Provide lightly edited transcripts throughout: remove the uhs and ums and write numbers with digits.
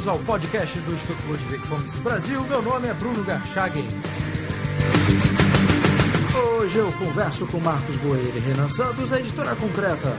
bem-vindos ao podcast do Instituto Ludwig Fomes Brasil. Meu nome é Bruno Garchagen. Hoje eu converso com Marcos Boeira e Renan Santos, da Editora Concreta.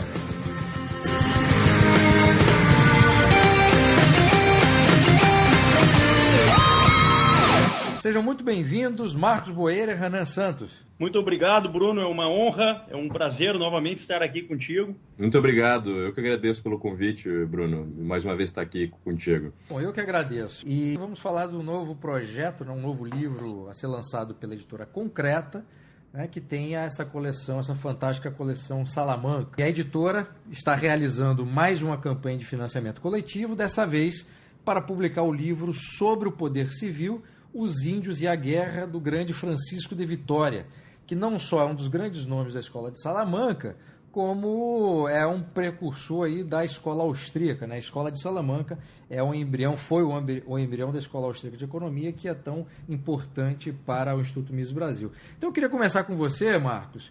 Sejam muito bem-vindos, Marcos Boeira e Renan Santos. Muito obrigado, Bruno. É uma honra, é um prazer novamente estar aqui contigo. Muito obrigado. Eu que agradeço pelo convite, Bruno. Mais uma vez estar aqui contigo. Bom, eu que agradeço. E vamos falar do novo projeto, um novo livro a ser lançado pela Editora Concreta, né, que tem essa coleção, essa fantástica coleção Salamanca. E a editora está realizando mais uma campanha de financiamento coletivo, dessa vez para publicar o livro sobre o poder civil, Os Índios e a Guerra, do grande Francisco de Vitória, que não só é um dos grandes nomes da escola de Salamanca, como é um precursor aí da escola austríaca, né? A escola de Salamanca é um embrião, foi o embrião da escola austríaca de economia, que é tão importante para o Instituto Mises Brasil. Então eu queria começar com você, Marcos,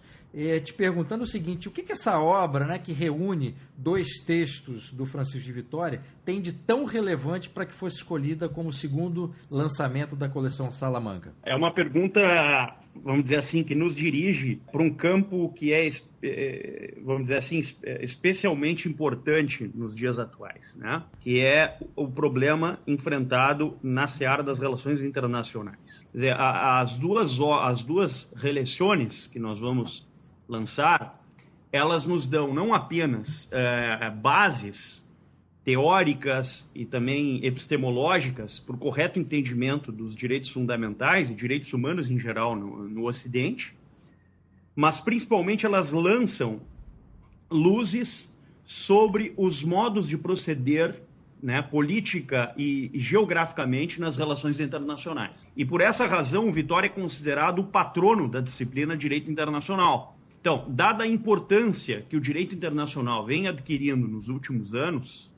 te perguntando o seguinte: o que essa obra, né, que reúne dois textos do Francisco de Vitória, tem de tão relevante para que fosse escolhida como o segundo lançamento da coleção Salamanca? É uma pergunta, vamos dizer assim, que nos dirige para um campo que é, vamos dizer assim, especialmente importante nos dias atuais, né? Que é o problema enfrentado na seara das relações internacionais. Quer dizer, as duas relações que nós vamos lançar, elas nos dão não apenas bases teóricas e também epistemológicas para o correto entendimento dos direitos fundamentais e direitos humanos em geral no Ocidente, mas principalmente elas lançam luzes sobre os modos de proceder, né, política e geograficamente nas relações internacionais. E por essa razão, o Vitória é considerado o patrono da disciplina Direito Internacional. Então, dada a importância que o direito internacional vem adquirindo nos últimos anos,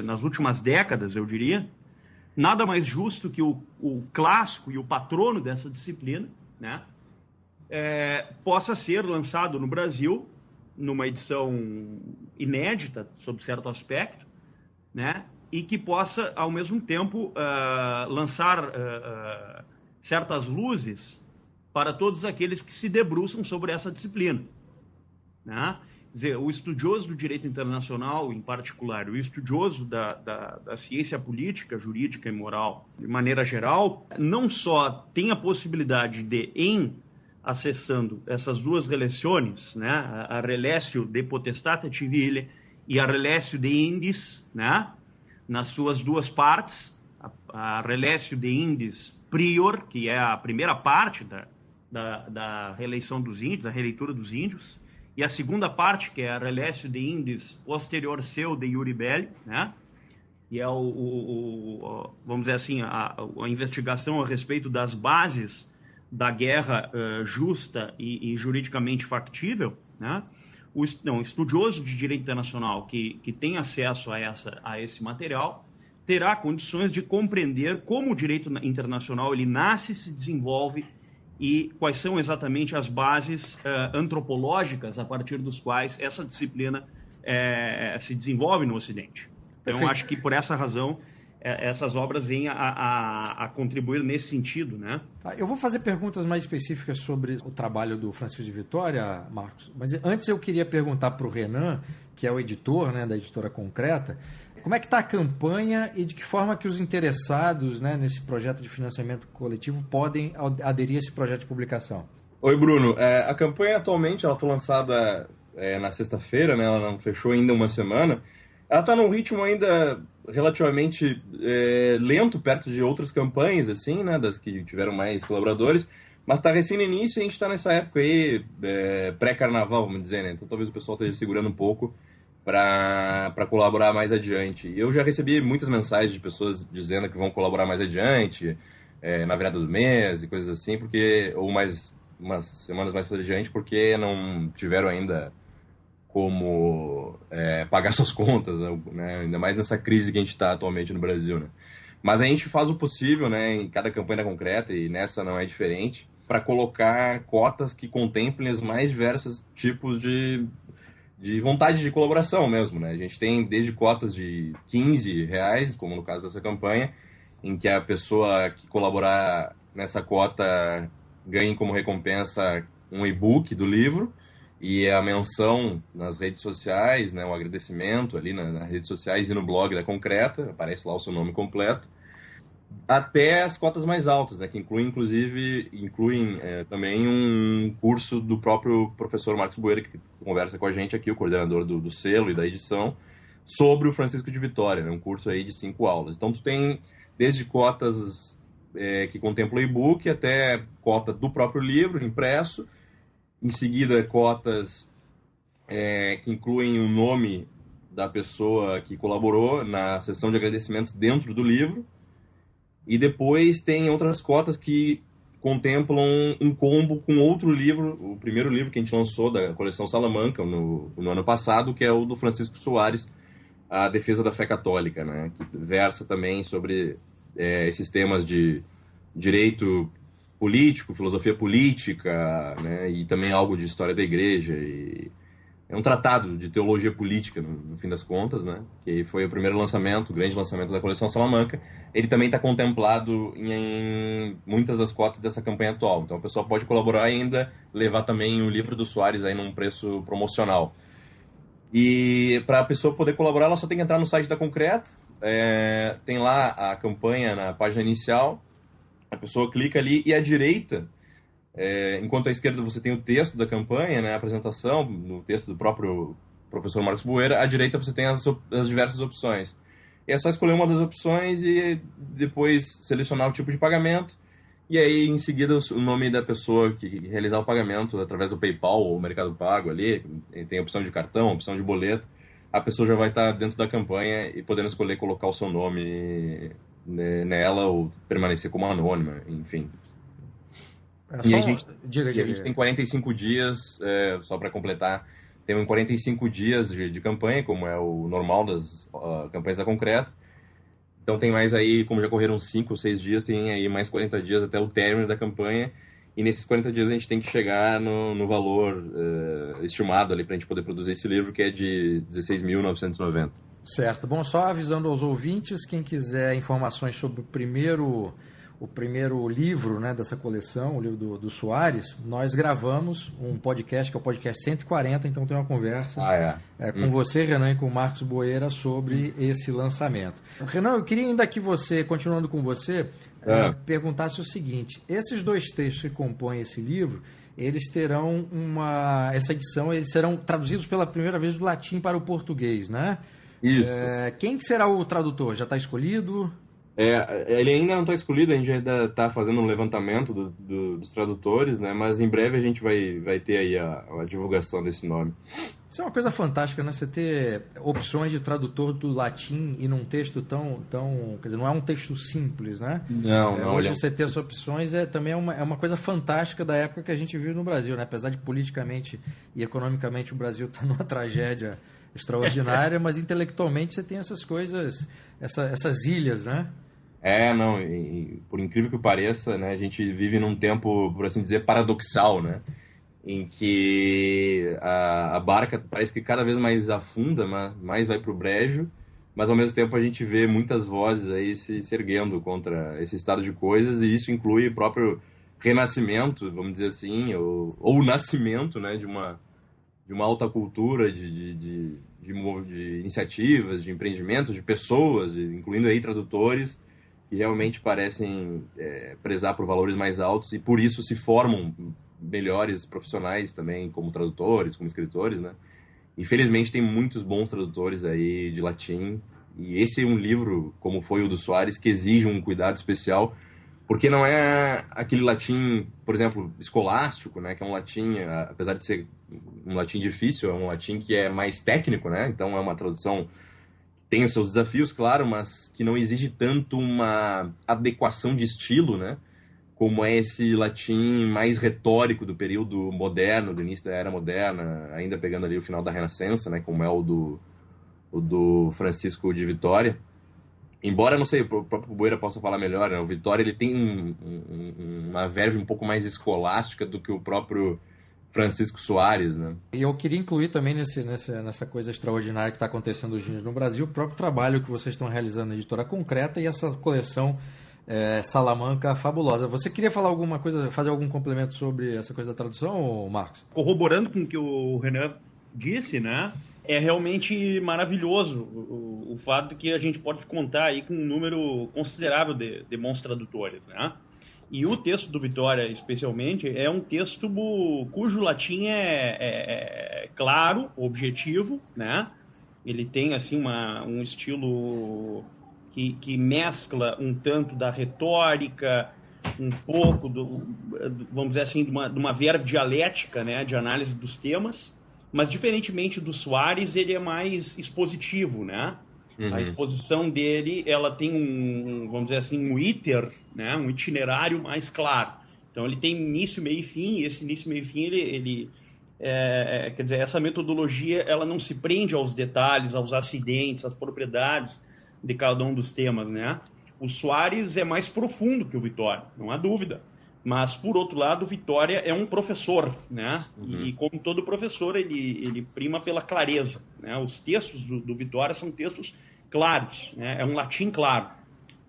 nas últimas décadas, eu diria, nada mais justo que o clássico e o patrono dessa disciplina, né, possa ser lançado no Brasil numa edição inédita, sob certo aspecto, né, e que possa, ao mesmo tempo, lançar certas luzes para todos aqueles que se debruçam sobre essa disciplina, né? Quer dizer, o estudioso do direito internacional, em particular, o estudioso da ciência política, jurídica e moral, de maneira geral, não só tem a possibilidade de, acessando essas duas relações, né, a relatio de potestate civile e a relatio de indis, né, nas suas duas partes, a relatio de indis prior, que é a primeira parte da reeleição dos índios, da releitura dos índios, e a segunda parte, que é a relatio de indis posterior seu de iure belli, né? E é vamos dizer assim, a investigação a respeito das bases da guerra justa e juridicamente factível, né? O estudioso de direito internacional que tem acesso a esse material terá condições de compreender como o direito internacional ele nasce, se desenvolve e quais são exatamente as bases antropológicas a partir dos quais essa disciplina se desenvolve no Ocidente. Então, eu acho que por essa razão essas obras vêm a contribuir nesse sentido, né? Eu vou fazer perguntas mais específicas sobre o trabalho do Francisco de Vitória, Marcos, mas antes eu queria perguntar para o Renan, que é o editor, né, da Editora Concreta, como é que está a campanha e de que forma que os interessados, né, nesse projeto de financiamento coletivo podem aderir a esse projeto de publicação? Oi, Bruno. A campanha atualmente ela foi lançada na sexta-feira, né? Ela não fechou ainda uma semana. Ela está num ritmo ainda relativamente lento perto de outras campanhas, assim, né, das que tiveram mais colaboradores, mas está recém no início e a gente está nessa época aí, pré-carnaval, vamos dizer, né? Então talvez o pessoal esteja segurando um pouco para colaborar mais adiante. E eu já recebi muitas mensagens de pessoas dizendo que vão colaborar mais adiante, na virada do mês e coisas assim, ou mais umas semanas mais adiante, porque não tiveram ainda como pagar suas contas, né? Ainda mais nessa crise que a gente está atualmente no Brasil, né? Mas a gente faz o possível, né, em cada campanha concreta, e nessa não é diferente, para colocar cotas que contemplem os mais diversos tipos de de vontade de colaboração mesmo, né? A gente tem desde cotas de R$ 15, como no caso dessa campanha, em que a pessoa que colaborar nessa cota ganhe como recompensa um e-book do livro e a menção nas redes sociais, né, um agradecimento ali nas redes sociais e no blog da Concreta, aparece lá o seu nome completo, até as cotas mais altas, né, que incluem também um curso do próprio professor Marcos Boeira, que conversa com a gente aqui, o coordenador do selo e da edição, sobre o Francisco de Vitória, né, um curso aí de 5 aulas. Então tu tem desde cotas que contemplam o e-book até cota do próprio livro impresso, em seguida cotas que incluem o nome da pessoa que colaborou na seção de agradecimentos dentro do livro, e depois tem outras cotas que contemplam um combo com outro livro, o primeiro livro que a gente lançou da coleção Salamanca no ano passado, que é o do Francisco Soares, A Defesa da Fé Católica, né, que versa também sobre esses temas de direito político, filosofia política, né, e também algo de história da igreja. E é um tratado de teologia política, no fim das contas, né, que foi o primeiro lançamento, o grande lançamento da coleção Salamanca. Ele também está contemplado em muitas das cotas dessa campanha atual. Então a pessoa pode colaborar e ainda levar também o livro do Soares aí num preço promocional. E para a pessoa poder colaborar, ela só tem que entrar no site da Concreta, tem lá a campanha na página inicial, a pessoa clica ali e à direita, enquanto à esquerda você tem o texto da campanha, né, a apresentação, no texto do próprio professor Marcos Boeira, à direita você tem as diversas opções. E é só escolher uma das opções e depois selecionar o tipo de pagamento, e aí em seguida o nome da pessoa que realizar o pagamento através do PayPal ou Mercado Pago ali, tem a opção de cartão, a opção de boleto, a pessoa já vai estar dentro da campanha e podendo escolher colocar o seu nome nela ou permanecer como anônima, enfim. E a gente tem 45 dias, só para completar, tem 45 dias de campanha, como é o normal das campanhas da Concreta. Então tem mais aí, como já correram 5 ou 6 dias, tem aí mais 40 dias até o término da campanha. E nesses 40 dias a gente tem que chegar no valor estimado ali para a gente poder produzir esse livro, que é de R$16.990. Certo. Bom, só avisando aos ouvintes, quem quiser informações sobre o primeiro livro, né, dessa coleção, o livro do Soares, nós gravamos um podcast, que é o podcast 140, então tem uma conversa com você, Renan, e com o Marcos Boeira sobre esse lançamento. Renan, eu queria ainda que você, continuando com você, perguntasse o seguinte: esses 2 textos que compõem esse livro, eles terão essa edição, eles serão traduzidos pela primeira vez do latim para o português, né? Isso. Quem que será o tradutor? Já está escolhido? Ele ainda não está escolhido, a gente ainda está fazendo um levantamento dos tradutores, né? Mas em breve a gente vai ter aí a divulgação desse nome. Isso é uma coisa fantástica, né? Você ter opções de tradutor do latim e num texto tão quer dizer, não é um texto simples, né? Não. Hoje você ter essas opções também é uma coisa fantástica da época que a gente vive no Brasil, né? Apesar de politicamente e economicamente o Brasil está numa tragédia extraordinária, mas intelectualmente você tem essas coisas, essas ilhas, né? Por incrível que pareça, né, a gente vive num tempo, por assim dizer, paradoxal, né, em que a barca parece que cada vez mais afunda, mais vai para o brejo, mas ao mesmo tempo a gente vê muitas vozes aí se erguendo contra esse estado de coisas, e isso inclui o próprio renascimento, vamos dizer assim, ou o nascimento, né, de uma alta cultura de iniciativas, de empreendimentos, de pessoas, incluindo aí tradutores, que realmente parecem prezar por valores mais altos e por isso se formam melhores profissionais também como tradutores, como escritores, né? Infelizmente tem muitos bons tradutores aí de latim, e esse é um livro, como foi o do Soares, que exige um cuidado especial, porque não é aquele latim, por exemplo, escolástico, né? Que é um latim, apesar de ser um latim difícil, é um latim que é mais técnico, né? Então é uma tradução tem os seus desafios, claro, mas que não exige tanto uma adequação de estilo, né? Como é esse latim mais retórico do período moderno, do início da Era Moderna, ainda pegando ali o final da Renascença, né? Como é o do Francisco de Vitória. Embora, não sei, o próprio Boeira possa falar melhor, né? O Vitória ele tem uma verve um pouco mais escolástica do que o próprio Francisco Soares, né? E eu queria incluir também nessa coisa extraordinária que está acontecendo hoje no Brasil, o próprio trabalho que vocês estão realizando na Editora Concreta e essa coleção Salamanca fabulosa. Você queria falar alguma coisa, fazer algum complemento sobre essa coisa da tradução, Marcos? Corroborando com o que o Renan disse, né? É realmente maravilhoso o fato de que a gente pode contar aí com um número considerável de bons tradutores, né? E o texto do Vitória, especialmente, é um texto cujo latim é claro, objetivo, né? Ele tem, assim, um estilo que mescla um tanto da retórica, um pouco, vamos dizer assim, de uma verve dialética, né? De análise dos temas. Mas, diferentemente do Soares, ele é mais expositivo, né? Uhum. A exposição dele, ela tem vamos dizer assim, um iter, né? Um itinerário mais claro. Então, ele tem início, meio e fim, e esse início, meio e fim, quer dizer, essa metodologia, ela não se prende aos detalhes, aos acidentes, às propriedades de cada um dos temas, né? O Soares é mais profundo que o Vitória, não há dúvida. Mas, por outro lado, o Vitória é um professor, né? Uhum. E como todo professor, ele prima pela clareza, né? Os textos do Vitória são textos claros, né? É um latim claro.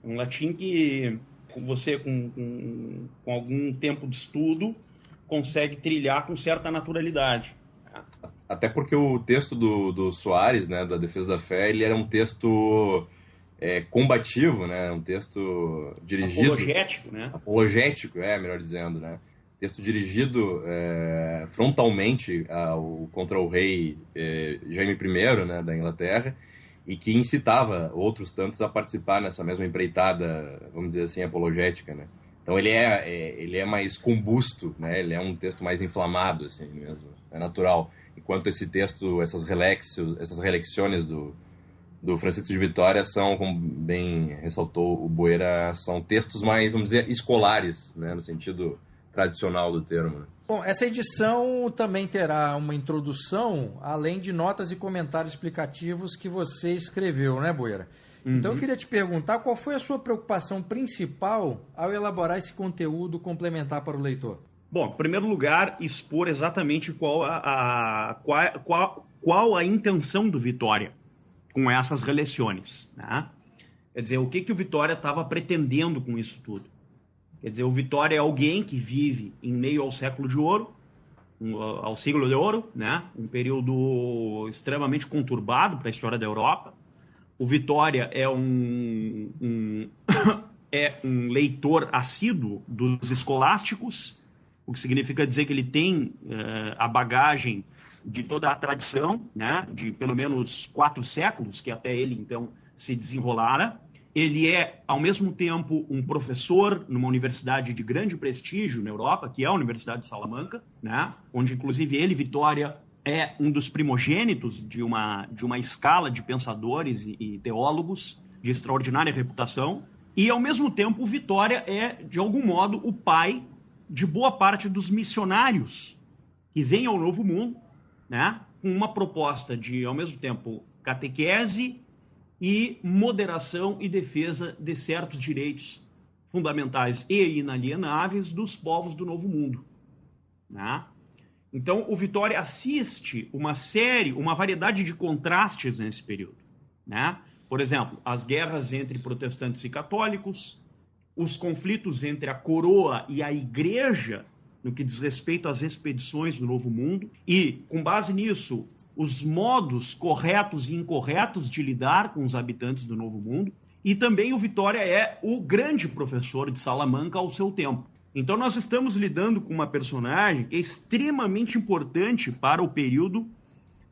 É um latim que você, com algum tempo de estudo, consegue trilhar com certa naturalidade. Até porque o texto do Soares, né, da Defesa da Fé, ele era um texto combativo, né? Um texto dirigido... Apologético, né? Apologético, melhor dizendo, né? Texto dirigido frontalmente contra o rei Jaime I, né, da Inglaterra, e que incitava outros tantos a participar nessa mesma empreitada, vamos dizer assim, apologética, né? Então ele é mais combusto, né? Ele é um texto mais inflamado, assim mesmo, é natural. Enquanto esse texto, essas relecções do Francisco de Vitória são, como bem ressaltou o Boeira, são textos mais, vamos dizer, escolares, né, no sentido tradicional do termo. Né? Bom, essa edição também terá uma introdução, além de notas e comentários explicativos que você escreveu, né, Boeira? Uhum. Então eu queria te perguntar qual foi a sua preocupação principal ao elaborar esse conteúdo complementar para o leitor? Bom, em primeiro lugar, expor exatamente qual a intenção do Vitória com essas releições, né? Quer dizer, o que o Vitória estava pretendendo com isso tudo? Quer dizer, o Vitória é alguém que vive em meio ao século de ouro, ao siglo de ouro, né? Um período extremamente conturbado para a história da Europa. O Vitória é um leitor assíduo dos escolásticos, o que significa dizer que ele tem a bagagem de toda a tradição, né, de pelo menos 4 séculos, que até ele, então, se desenrolara. Ele é, ao mesmo tempo, um professor numa universidade de grande prestígio na Europa, que é a Universidade de Salamanca, né, onde, inclusive, ele, Vitória, é um dos primogênitos de uma escala de pensadores e teólogos de extraordinária reputação. E, ao mesmo tempo, o Vitória é, de algum modo, o pai de boa parte dos missionários que vêm ao Novo Mundo, né, com uma proposta de, ao mesmo tempo, catequese e moderação e defesa de certos direitos fundamentais e inalienáveis dos povos do Novo Mundo, né? Então, o Vitória assiste uma variedade de contrastes nesse período, né? Por exemplo, as guerras entre protestantes e católicos, os conflitos entre a coroa e a igreja no que diz respeito às expedições do Novo Mundo, e, com base nisso, os modos corretos e incorretos de lidar com os habitantes do Novo Mundo, e também o Vitória é o grande professor de Salamanca ao seu tempo. Então nós estamos lidando com uma personagem que é extremamente importante para o período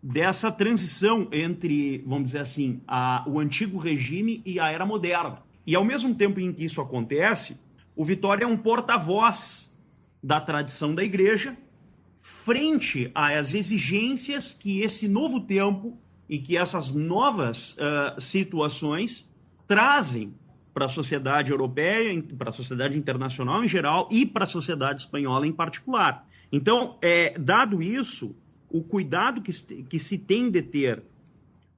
dessa transição entre, vamos dizer assim, o antigo regime e a era moderna. E ao mesmo tempo em que isso acontece, o Vitória é um porta-voz da tradição da igreja frente às exigências que esse novo tempo e que essas novas situações trazem para a sociedade europeia, para a sociedade internacional em geral e para a sociedade espanhola em particular. Então, dado isso, o cuidado que se tem de ter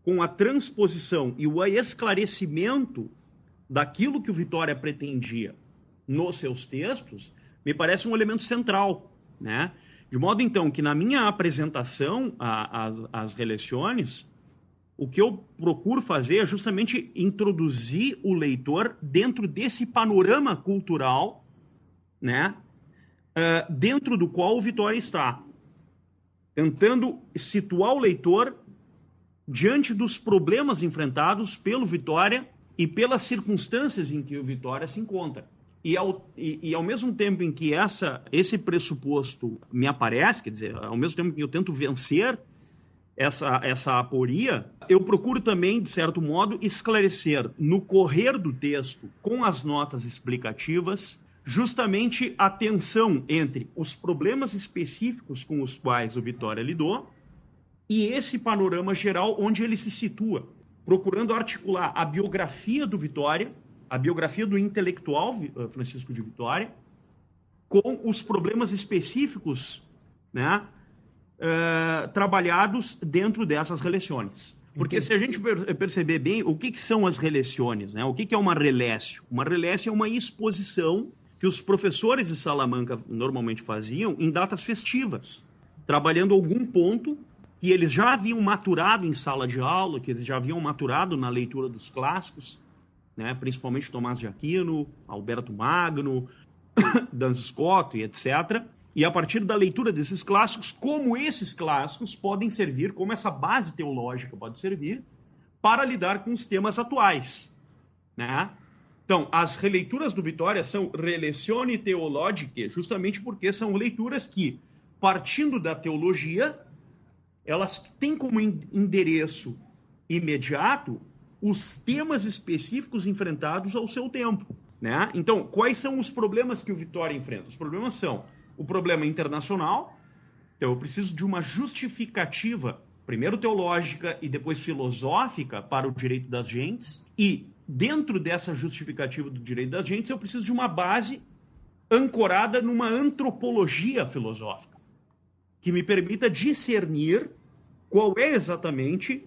com a transposição e o esclarecimento daquilo que o Vitória pretendia nos seus textos, me parece um elemento central, né? De modo, então, que na minha apresentação às relações, o que eu procuro fazer é justamente introduzir o leitor dentro desse panorama cultural, né, dentro do qual o Vitória está, tentando situar o leitor diante dos problemas enfrentados pelo Vitória e pelas circunstâncias em que o Vitória se encontra. E ao mesmo tempo em que esse pressuposto me aparece, quer dizer, ao mesmo tempo que eu tento vencer essa aporia, eu procuro também, de certo modo, esclarecer no correr do texto, com as notas explicativas, justamente a tensão entre os problemas específicos com os quais o Vitória lidou e esse panorama geral onde ele se situa, procurando articular a biografia do Vitória, a biografia do intelectual Francisco de Vitória, com os problemas específicos, né, trabalhados dentro dessas relações. Porque se a gente perceber bem, o que são as relações, né? O que é uma relécio? Uma relécio é uma exposição que os professores de Salamanca normalmente faziam em datas festivas, trabalhando algum ponto que eles já haviam maturado em sala de aula, que eles já haviam maturado na leitura dos clássicos, né? Principalmente Tomás de Aquino, Alberto Magno, Duns Scotus e etc., e a partir da leitura desses clássicos, como esses clássicos podem servir, como essa base teológica pode servir para lidar com os temas atuais, né? Então, as releituras do Vitória são relazioni teologiche, justamente porque são leituras que, partindo da teologia, elas têm como endereço imediato os temas específicos enfrentados ao seu tempo, né? Então, quais são os problemas que o Vitória enfrenta? Os problemas são o problema internacional, então eu preciso de uma justificativa, primeiro teológica e depois filosófica, para o direito das gentes, e dentro dessa justificativa do direito das gentes eu preciso de uma base ancorada numa antropologia filosófica, que me permita discernir qual é exatamente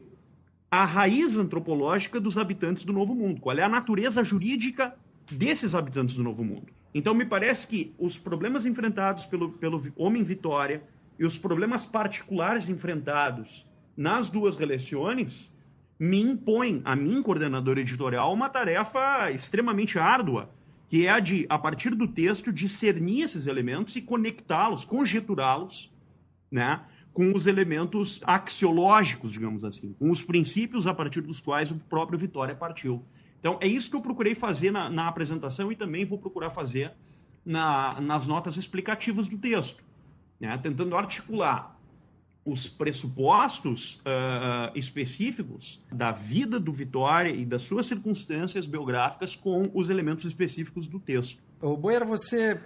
a raiz antropológica dos habitantes do Novo Mundo, qual é a natureza jurídica desses habitantes do Novo Mundo. Então, me parece que os problemas enfrentados pelo homem Vitória e os problemas particulares enfrentados nas duas relações me impõem, a mim, coordenador editorial, uma tarefa extremamente árdua, que é a de, a partir do texto, discernir esses elementos e conectá-los, conjeturá-los, né, com os elementos axiológicos, digamos assim, com os princípios a partir dos quais o próprio Vitória partiu. Então, é isso que eu procurei fazer na apresentação e também vou procurar fazer nas notas explicativas do texto, né? Tentando articular os pressupostos específicos da vida do Vitória e das suas circunstâncias biográficas com os elementos específicos do texto. Ô, Boera, você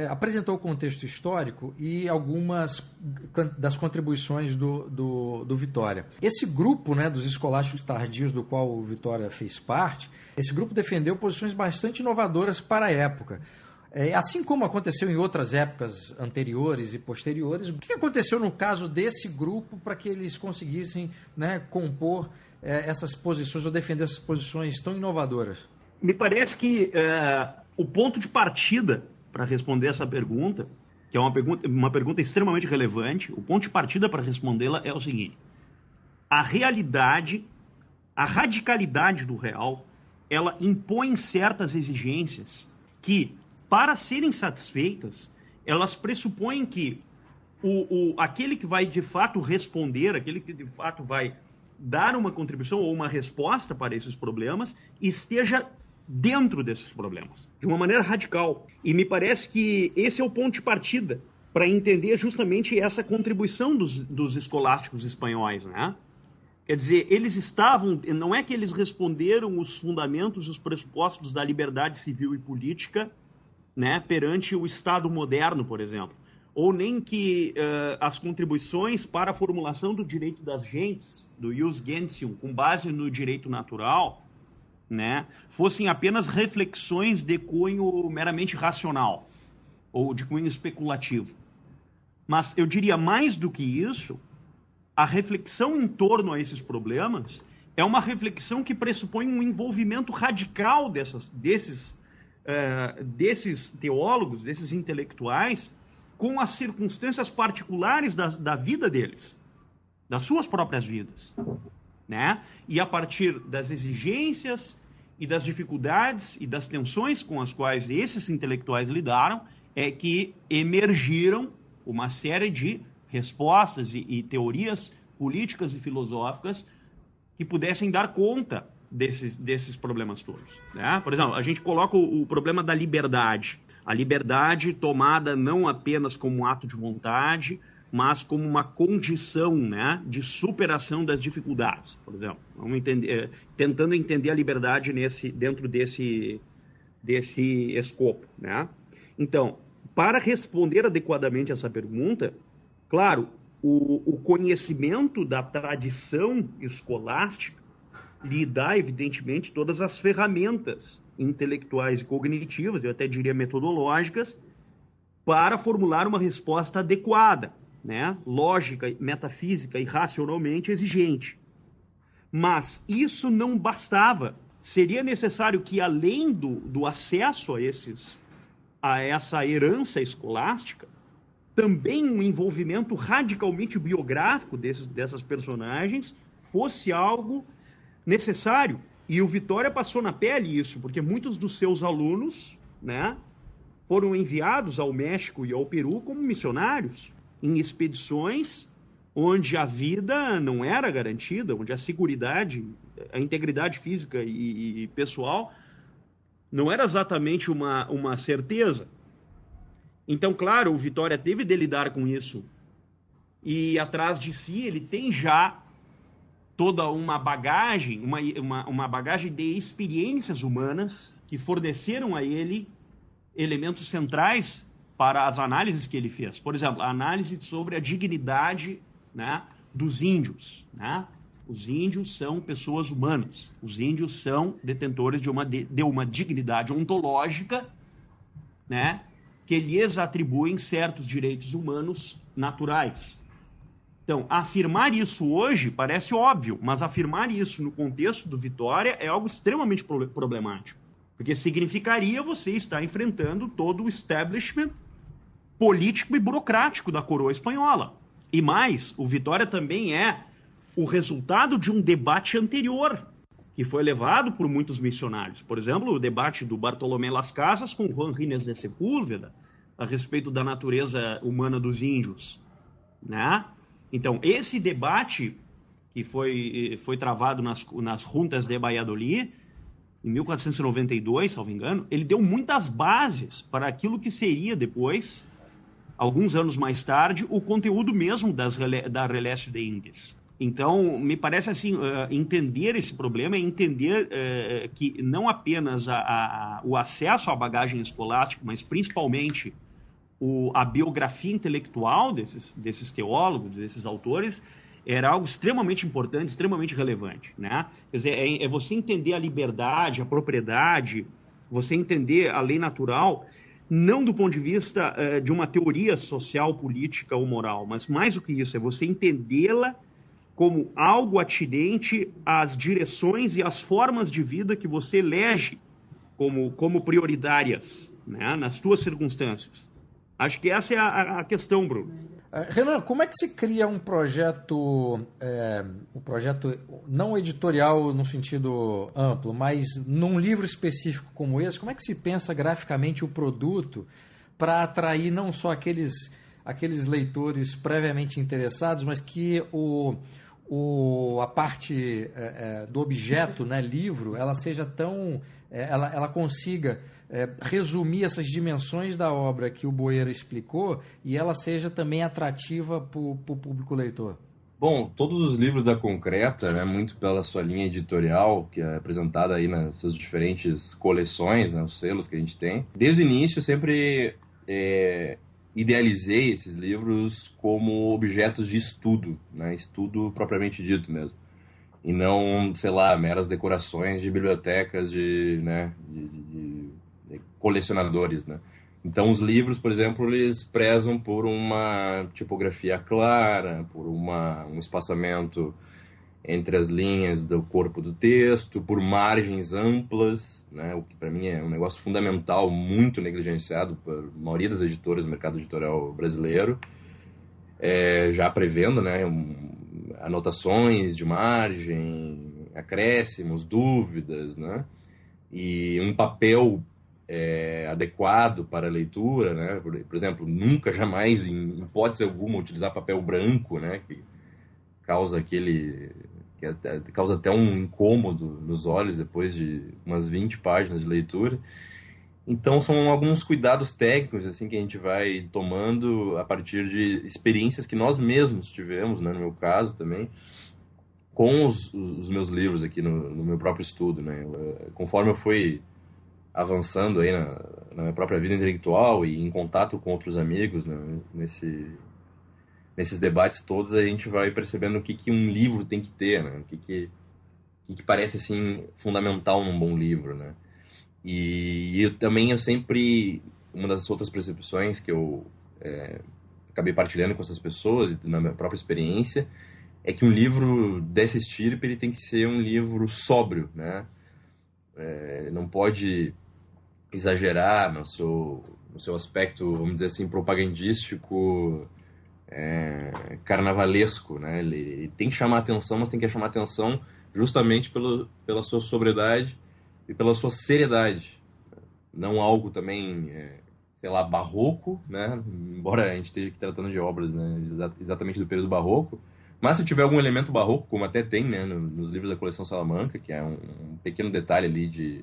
apresentou o contexto histórico e algumas das contribuições do Vitória. Esse grupo, né, dos escolásticos tardios do qual o Vitória fez parte, esse grupo defendeu posições bastante inovadoras para a época. Assim como aconteceu em outras épocas anteriores e posteriores, o que aconteceu no caso desse grupo para que eles conseguissem, né, compor essas posições ou defender essas posições tão inovadoras? Me parece que o ponto de partida para responder essa pergunta, que é uma pergunta extremamente relevante, o ponto de partida para respondê-la é o seguinte: a realidade, a radicalidade do real, ela impõe certas exigências que, para serem satisfeitas, elas pressupõem que aquele que vai de fato responder, aquele que de fato vai dar uma contribuição ou uma resposta para esses problemas, esteja dentro desses problemas, de uma maneira radical. E me parece que esse é o ponto de partida para entender justamente essa contribuição dos escolásticos espanhóis, né? Quer dizer, eles estavam, não é que eles responderam os fundamentos e os pressupostos da liberdade civil e política, né, perante o Estado moderno, por exemplo, ou nem que as contribuições para a formulação do direito das gentes, do ius gentium, com base no direito natural, né, fossem apenas reflexões de cunho meramente racional ou de cunho especulativo. Mas eu diria mais do que isso, a reflexão em torno a esses problemas é uma reflexão que pressupõe um envolvimento radical desses teólogos, desses intelectuais, com as circunstâncias particulares da vida deles, das suas próprias vidas, né? E a partir das exigências e das dificuldades e das tensões com as quais esses intelectuais lidaram, é que emergiram uma série de respostas e teorias políticas e filosóficas que pudessem dar conta desses problemas todos, né? Por exemplo, a gente coloca o problema da liberdade. A liberdade tomada não apenas como um ato de vontade, mas como uma condição, né, de superação das dificuldades, por exemplo. Vamos entender, tentando entender a liberdade dentro desse escopo, né? Então, para responder adequadamente essa pergunta, claro, o conhecimento da tradição escolástica lhe dá, evidentemente, todas as ferramentas intelectuais e cognitivas, eu até diria metodológicas, para formular uma resposta adequada, né? Lógica, metafísica e racionalmente exigente. Mas isso não bastava. Seria necessário que, além do acesso a essa herança escolástica, também um envolvimento radicalmente biográfico dessas personagens fosse algo necessário. E o Vitória passou na pele isso, porque muitos dos seus alunos, né, foram enviados ao México e ao Peru como missionários, em expedições onde a vida não era garantida, onde a seguridade, a integridade física e pessoal não era exatamente uma certeza. Então, claro, o Vitória teve de lidar com isso. E atrás de si ele tem já toda uma bagagem, uma bagagem de experiências humanas que forneceram a ele elementos centrais para as análises que ele fez. Por exemplo, a análise sobre a dignidade, né, dos índios, né? Os índios são pessoas humanas. Os índios são detentores de uma dignidade ontológica, né, que lhes atribuem certos direitos humanos naturais. Então, afirmar isso hoje parece óbvio, mas afirmar isso no contexto do Vitória é algo extremamente problemático, porque significaria você estar enfrentando todo o establishment político e burocrático da coroa espanhola. E mais, o Vitória também é o resultado de um debate anterior, que foi levado por muitos missionários. Por exemplo, o debate do Bartolomé Las Casas com Juan Gines de Sepúlveda a respeito da natureza humana dos índios, né? Então, esse debate que foi travado nas juntas de Valladolid, em 1492, salvo engano, ele deu muitas bases para aquilo que seria depois, alguns anos mais tarde, o conteúdo mesmo da Relation de Índias. Então, me parece assim, entender esse problema é entender que não apenas o acesso à bagagem escolástica, mas principalmente a biografia intelectual desses teólogos, desses autores, era algo extremamente importante, extremamente relevante, né? Quer dizer, é você entender a liberdade, a propriedade, você entender a lei natural, não do ponto de vista de uma teoria social, política ou moral, mas mais do que isso, é você entendê-la como algo atinente às direções e às formas de vida que você elege como prioritárias, né, nas suas circunstâncias. Acho que essa é a questão, Bruno. Renan, como é que se cria um projeto não editorial no sentido amplo, mas num livro específico como esse, como é que se pensa graficamente o produto para atrair não só aqueles leitores previamente interessados, mas que a parte do objeto, né, livro, ela seja tão... ela consiga resumir essas dimensões da obra que o Boeira explicou e ela seja também atrativa para o público leitor? Bom, todos os livros da Concreta, né, muito pela sua linha editorial, que é apresentada aí nas suas diferentes coleções, né, os selos que a gente tem, desde o início eu sempre idealizei esses livros como objetos de estudo, né, estudo propriamente dito mesmo. E não, sei lá, meras decorações de bibliotecas de colecionadores, né? Então, os livros, por exemplo, eles prezam por uma tipografia clara, por um espaçamento entre as linhas do corpo do texto, por margens amplas, né, o que para mim é um negócio fundamental, muito negligenciado por maioria das editoras do mercado editorial brasileiro, já prevendo, né, anotações de margem, acréscimos, dúvidas, né, e um papel adequado para a leitura, né, por exemplo, nunca, jamais, em hipótese alguma, utilizar papel branco, né, que causa até um incômodo nos olhos depois de umas 20 páginas de leitura. Então são alguns cuidados técnicos assim que a gente vai tomando a partir de experiências que nós mesmos tivemos, né, no meu caso também, com os meus livros aqui no meu próprio estudo, né? Conforme eu fui avançando aí na minha própria vida intelectual e em contato com outros amigos, né, nesses debates todos, a gente vai percebendo o que um livro tem que ter, né? O que parece assim fundamental num bom livro, né? E eu sempre, uma das outras percepções que eu acabei partilhando com essas pessoas na minha própria experiência é que um livro dessa estirpe ele tem que ser um livro sóbrio, né? Não pode exagerar no seu aspecto, vamos dizer assim, propagandístico, carnavalesco, né? Ele tem que chamar atenção, mas tem que chamar atenção justamente pela sua sobriedade e pela sua seriedade. Não algo também, sei lá, barroco, né? Embora a gente esteja aqui tratando de obras, né, exatamente do período barroco, mas se tiver algum elemento barroco, como até tem, né, nos livros da coleção Salamanca, que é um pequeno detalhe ali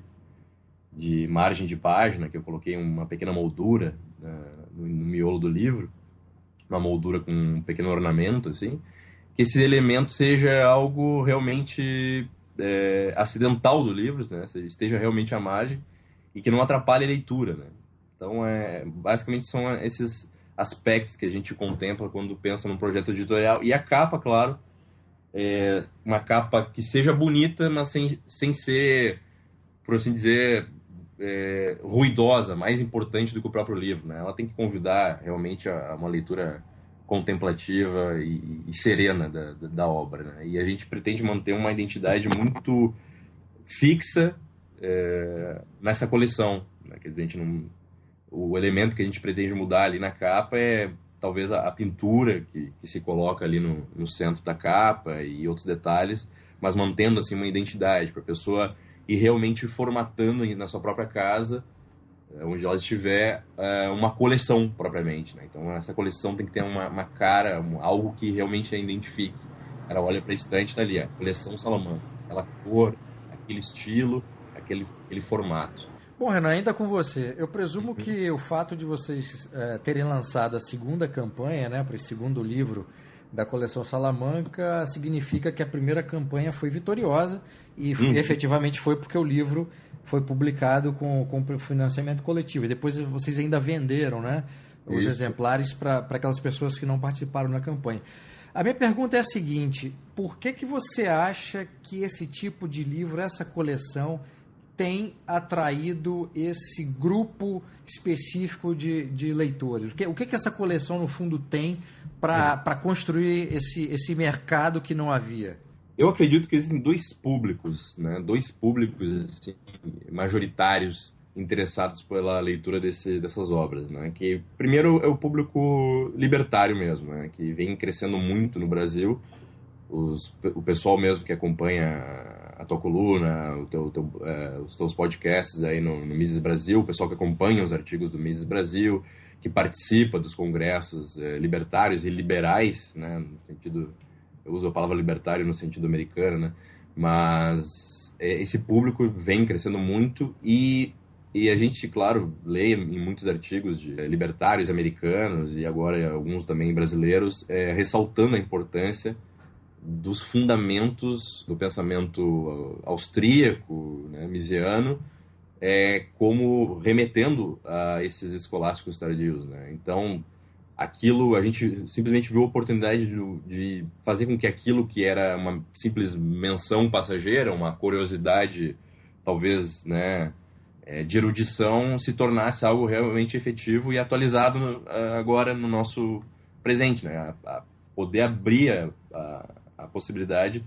de margem de página, que eu coloquei uma pequena moldura no miolo do livro, uma moldura com um pequeno ornamento, assim, que esse elemento seja algo realmente acidental do livro, né, esteja realmente à margem e que não atrapalhe a leitura, né. Então, basicamente são esses aspectos que a gente contempla quando pensa num projeto editorial. E a capa, claro, uma capa que seja bonita, mas sem ser, por assim dizer, ruidosa, mais importante do que o próprio livro, né? Ela tem que convidar realmente a uma leitura contemplativa e serena da obra, né? E a gente pretende manter uma identidade muito fixa nessa coleção, né? Quer dizer, o elemento que a gente pretende mudar ali na capa é talvez a pintura que se coloca ali no centro da capa e outros detalhes, mas mantendo assim uma identidade para a pessoa ir realmente formatando na sua própria casa, onde ela estiver, uma coleção propriamente, né? Então essa coleção tem que ter uma cara, algo que realmente a identifique. Ela olha para a estante, tá ali, a coleção Salamanca, aquela cor, aquele estilo, aquele formato. Bom, Renan, ainda com você. Eu presumo que o fato de vocês terem lançado a segunda campanha, né, para esse segundo livro da coleção Salamanca, significa que a primeira campanha foi vitoriosa e efetivamente foi porque o livro foi publicado com financiamento coletivo. E depois vocês ainda venderam, né, os exemplares para aquelas pessoas que não participaram da campanha. A minha pergunta é a seguinte: por que você acha que esse tipo de livro, essa coleção, tem atraído esse grupo específico de leitores? O que essa coleção, no fundo, tem para construir esse mercado que não havia? Eu acredito que existem dois públicos, né? Dois públicos assim, majoritários interessados pela leitura dessas obras, né? Que primeiro é o público libertário mesmo, né? Que vem crescendo muito no Brasil. O pessoal mesmo que acompanha a tua coluna, os teus podcasts aí no Mises Brasil, o pessoal que acompanha os artigos do Mises Brasil, que participa dos congressos libertários e liberais, né, no sentido, eu uso a palavra libertário no sentido americano, né, mas esse público vem crescendo muito e a gente, claro, lê em muitos artigos de libertários americanos e agora alguns também brasileiros, ressaltando a importância dos fundamentos do pensamento austríaco, né, misiano, como remetendo a esses escolásticos tardios, né? Então, aquilo, a gente simplesmente viu a oportunidade de fazer com que aquilo que era uma simples menção passageira, uma curiosidade, talvez, né, de erudição, se tornasse algo realmente efetivo e atualizado agora no nosso presente, né? A poder abrir a possibilidade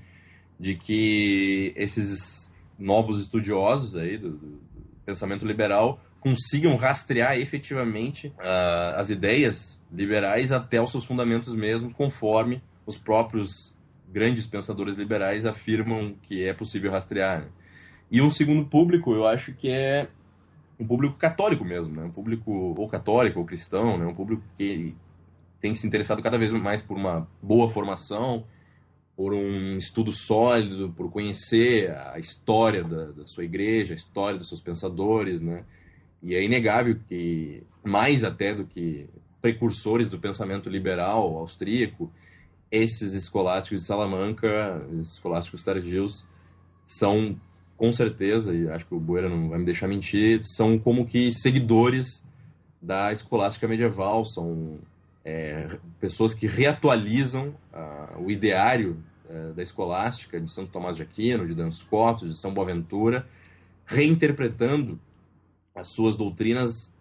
de que esses novos estudiosos aí do pensamento liberal consigam rastrear efetivamente as ideias liberais até os seus fundamentos mesmos, conforme os próprios grandes pensadores liberais afirmam que é possível rastrear, né? E um segundo público, eu acho que é um público católico mesmo, né? Um público ou católico ou cristão, né? Um público que tem se interessado cada vez mais por uma boa formação, por um estudo sólido, por conhecer a história da sua igreja, a história dos seus pensadores, né? E é inegável que, mais até do que precursores do pensamento liberal austríaco, esses escolásticos de Salamanca, esses escolásticos tardios, são, com certeza, e acho que o Boera não vai me deixar mentir, são como que seguidores da escolástica medieval, são pessoas que reatualizam o ideário da escolástica, de Santo Tomás de Aquino, de Duns Scotus, de São Boaventura, reinterpretando as suas doutrinas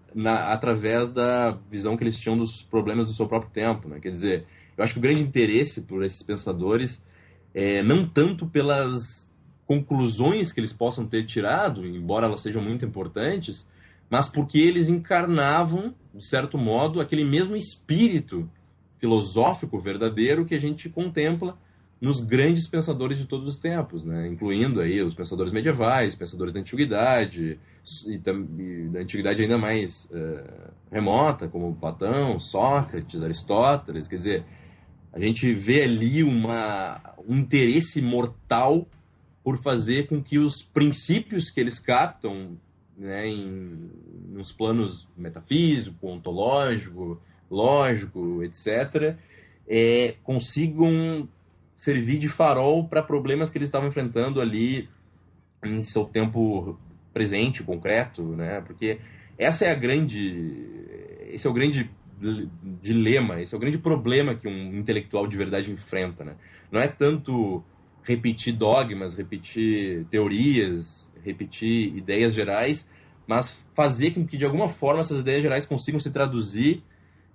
através da visão que eles tinham dos problemas do seu próprio tempo, né? Quer dizer, eu acho que o grande interesse por esses pensadores não tanto pelas conclusões que eles possam ter tirado, embora elas sejam muito importantes, mas porque eles encarnavam, de certo modo, aquele mesmo espírito filosófico verdadeiro que a gente contempla nos grandes pensadores de todos os tempos, né? Incluindo aí os pensadores medievais, pensadores da antiguidade, e da antiguidade ainda mais remota, como Platão, Sócrates, Aristóteles. Quer dizer, a gente vê ali um interesse mortal por fazer com que os princípios que eles captam, né, nos planos metafísico, ontológico, lógico, etc., consigam servir de farol para problemas que eles estavam enfrentando ali em seu tempo presente, concreto, né? Porque esse é o grande dilema, esse é o grande problema que um intelectual de verdade enfrenta, né? Não é tanto repetir dogmas, repetir teorias, repetir ideias gerais, mas fazer com que, de alguma forma, essas ideias gerais consigam se traduzir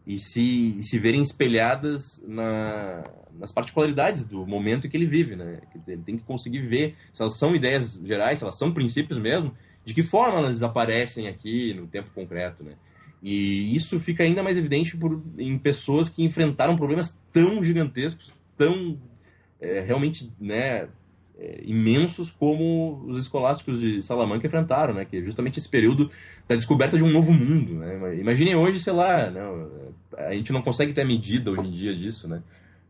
e se verem espelhadas nas particularidades do momento em que ele vive, né? Quer dizer, ele tem que conseguir ver se elas são ideias gerais, se elas são princípios mesmo, de que forma elas aparecem aqui no tempo concreto, né? E isso fica ainda mais evidente em pessoas que enfrentaram problemas tão gigantescos, tão realmente, né, imensos como os escolásticos de Salamanca enfrentaram, né? Que é justamente esse período da descoberta de um novo mundo, né? Imaginem hoje, sei lá, né? A gente não consegue ter a medida hoje em dia disso, né?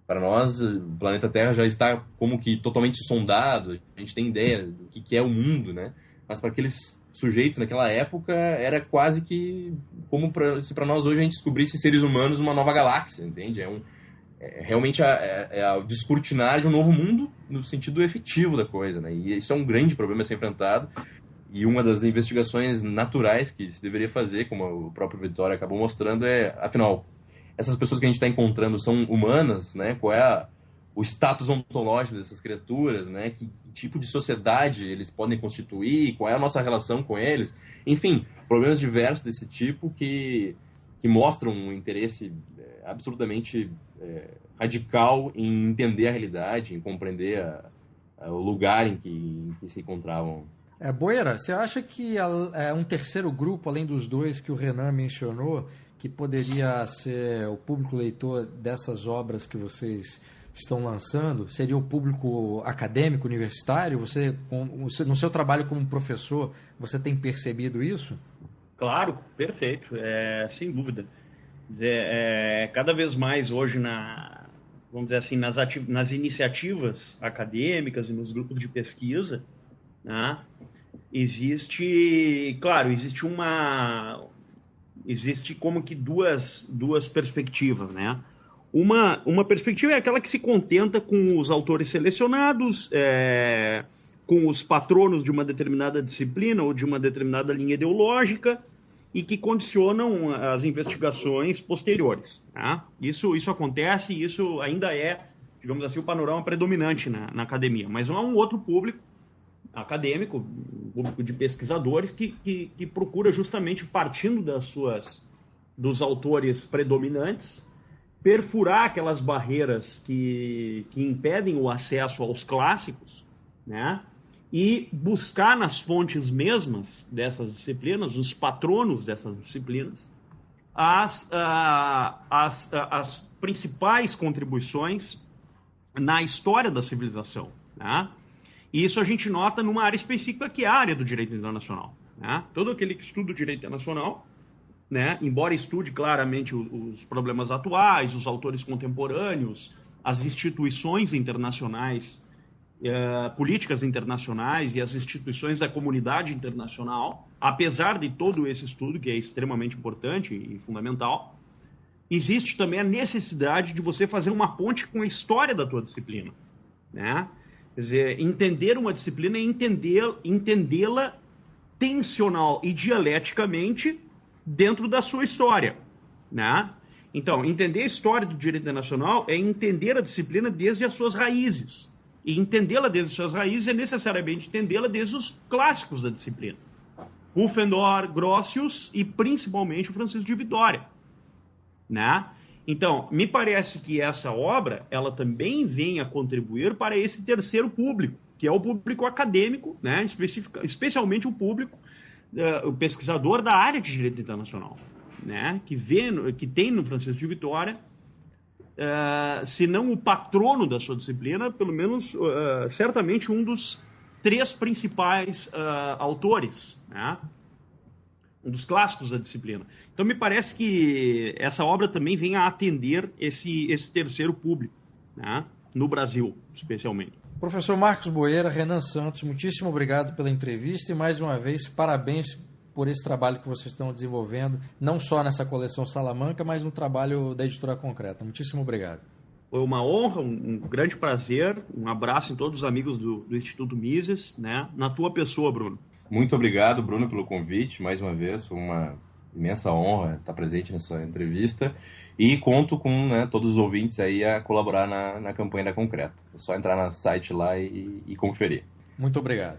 Para nós, o planeta Terra já está como que totalmente sondado, a gente tem ideia do que é o mundo, né? Mas para aqueles sujeitos naquela época era quase que como se para nós hoje a gente descobrisse seres humanos numa nova galáxia, entende? Realmente o descortinar de um novo mundo no sentido efetivo da coisa, né? E isso é um grande problema a ser enfrentado, e uma das investigações naturais que se deveria fazer, como o próprio Vitória acabou mostrando, afinal, essas pessoas que a gente está encontrando são humanas, né? Qual é o status ontológico dessas criaturas, né? Que tipo de sociedade eles podem constituir, qual é a nossa relação com eles, enfim, problemas diversos desse tipo que mostram um interesse absolutamente radical em entender a realidade, em compreender o lugar em que se encontravam. Boeira, você acha que um terceiro grupo, além dos dois que o Renan mencionou, que poderia ser o público leitor dessas obras que vocês estão lançando, seria o público acadêmico, universitário? Você, no seu trabalho como professor, você tem percebido isso? Claro, perfeito, sem dúvida. Cada vez mais hoje, vamos dizer assim, nas iniciativas acadêmicas e nos grupos de pesquisa, né, existe como que duas perspectivas, né? Uma perspectiva é aquela que se contenta com os autores selecionados, com os patronos de uma determinada disciplina ou de uma determinada linha ideológica e que condicionam as investigações posteriores, né? Isso acontece e isso ainda é, digamos assim, o panorama predominante na academia. Mas há um outro público acadêmico, um público de pesquisadores que procura justamente, partindo dos autores predominantes, perfurar aquelas barreiras que impedem o acesso aos clássicos né? E buscar nas fontes mesmas dessas disciplinas, os patronos dessas disciplinas, as principais contribuições na história da civilização, né? E isso a gente nota numa área específica que é a área do direito internacional, né? Todo aquele que estuda o direito internacional, né, embora estude claramente os problemas atuais, os autores contemporâneos, as instituições internacionais, políticas internacionais e as instituições da comunidade internacional, apesar de todo esse estudo, que é extremamente importante e fundamental, existe também a necessidade de você fazer uma ponte com a história da tua disciplina, né? Quer dizer, entender uma disciplina é entendê-la tensional e dialeticamente dentro da sua história, né? Então, entender a história do direito internacional é entender a disciplina desde as suas raízes. E entendê-la desde as suas raízes é necessariamente entendê-la desde os clássicos da disciplina. Pufendorf, Grotius e principalmente o Francisco de Vitória, né? Então, me parece que essa obra, ela também vem a contribuir para esse terceiro público, que é o público acadêmico, né? Especialmente o público, o pesquisador da área de direito internacional, né? Que tem no Francisco de Vitória, se não o patrono da sua disciplina, pelo menos certamente um dos 3 principais autores, né? Um dos clássicos da disciplina. Então me parece que essa obra também vem a atender esse terceiro público, né? No Brasil, especialmente. Professor Marcos Boeira, Renan Santos, muitíssimo obrigado pela entrevista e mais uma vez parabéns por esse trabalho que vocês estão desenvolvendo, não só nessa coleção Salamanca, mas no trabalho da Editora Concreta. Muitíssimo obrigado. Foi uma honra, um grande prazer, um abraço em todos os amigos do Instituto Mises, né? Na tua pessoa, Bruno. Muito obrigado, Bruno, pelo convite, mais uma vez, foi uma imensa honra estar presente nessa entrevista e conto com, né, todos os ouvintes aí a colaborar na campanha da Concreta. É só entrar no site lá e conferir. Muito obrigado.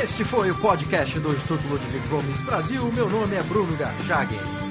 Este foi o podcast do Instituto Ludwig Gomes Brasil. Meu nome é Bruno Garchagen.